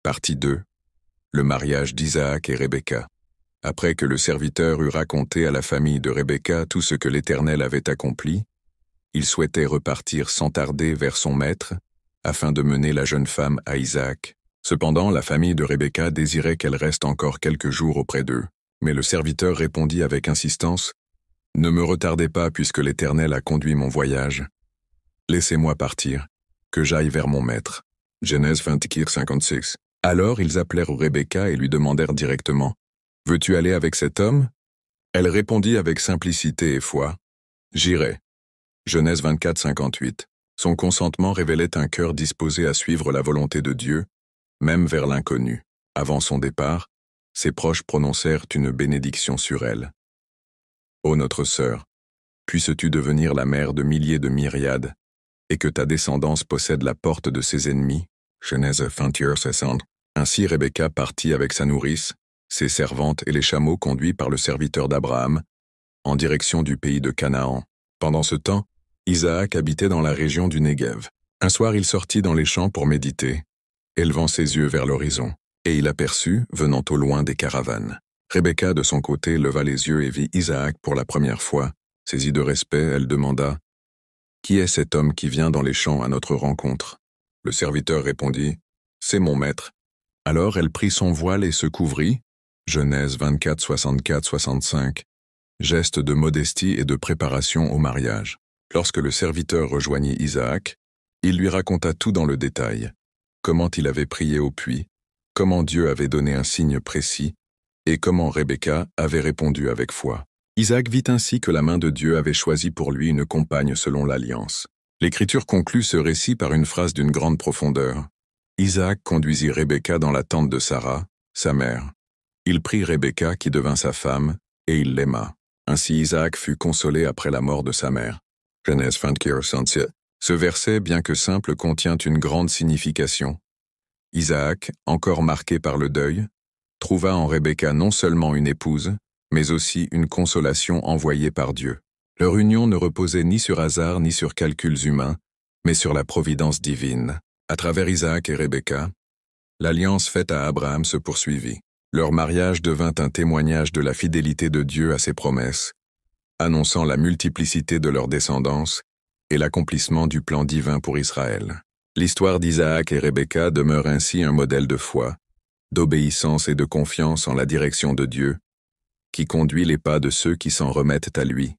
Partie 2. Le mariage d'Isaac et Rebecca. Après que le serviteur eut raconté à la famille de Rebecca tout ce que l'Éternel avait accompli, il souhaitait repartir sans tarder vers son maître, afin de mener la jeune femme à Isaac. Cependant, la famille de Rebecca désirait qu'elle reste encore quelques jours auprès d'eux. Mais le serviteur répondit avec insistance, « Ne me retardez pas puisque l'Éternel a conduit mon voyage. Laissez-moi partir, que j'aille vers mon maître. » Genèse 26. Alors ils appelèrent Rebecca et lui demandèrent directement, « Veux-tu aller avec cet homme ?» Elle répondit avec simplicité et foi, « J'irai. » Genèse 24:58. Son consentement révélait un cœur disposé à suivre la volonté de Dieu, même vers l'inconnu. Avant son départ, ses proches prononcèrent une bénédiction sur elle. « Ô notre sœur, puisses-tu devenir la mère de milliers de myriades, et que ta descendance possède la porte de ses ennemis. » Genèse 21:60. Ainsi Rebecca partit avec sa nourrice, ses servantes et les chameaux conduits par le serviteur d'Abraham, en direction du pays de Canaan. Pendant ce temps, Isaac habitait dans la région du Négev. Un soir il sortit dans les champs pour méditer, élevant ses yeux vers l'horizon, et il aperçut, venant au loin, des caravanes. Rebecca, de son côté, leva les yeux et vit Isaac pour la première fois. Saisie de respect, elle demanda, « Qui est cet homme qui vient dans les champs à notre rencontre ?» Le serviteur répondit, « C'est mon maître. » Alors elle prit son voile et se couvrit. Genèse 24:64-65. Geste de modestie et de préparation au mariage. Lorsque le serviteur rejoignit Isaac, il lui raconta tout dans le détail, comment il avait prié au puits, comment Dieu avait donné un signe précis, et comment Rebecca avait répondu avec foi. Isaac vit ainsi que la main de Dieu avait choisi pour lui une compagne selon l'alliance. L'Écriture conclut ce récit par une phrase d'une grande profondeur. Isaac conduisit Rebecca dans la tente de Sarah, sa mère. Il prit Rebecca qui devint sa femme, et il l'aima. Ainsi Isaac fut consolé après la mort de sa mère. Genèse 24:67. Ce verset, bien que simple, contient une grande signification. Isaac, encore marqué par le deuil, trouva en Rebecca non seulement une épouse, mais aussi une consolation envoyée par Dieu. Leur union ne reposait ni sur hasard ni sur calculs humains, mais sur la providence divine. À travers Isaac et Rebecca, l'alliance faite à Abraham se poursuivit. Leur mariage devint un témoignage de la fidélité de Dieu à ses promesses, annonçant la multiplicité de leur descendance et l'accomplissement du plan divin pour Israël. L'histoire d'Isaac et Rebecca demeure ainsi un modèle de foi, d'obéissance et de confiance en la direction de Dieu, qui conduit les pas de ceux qui s'en remettent à lui.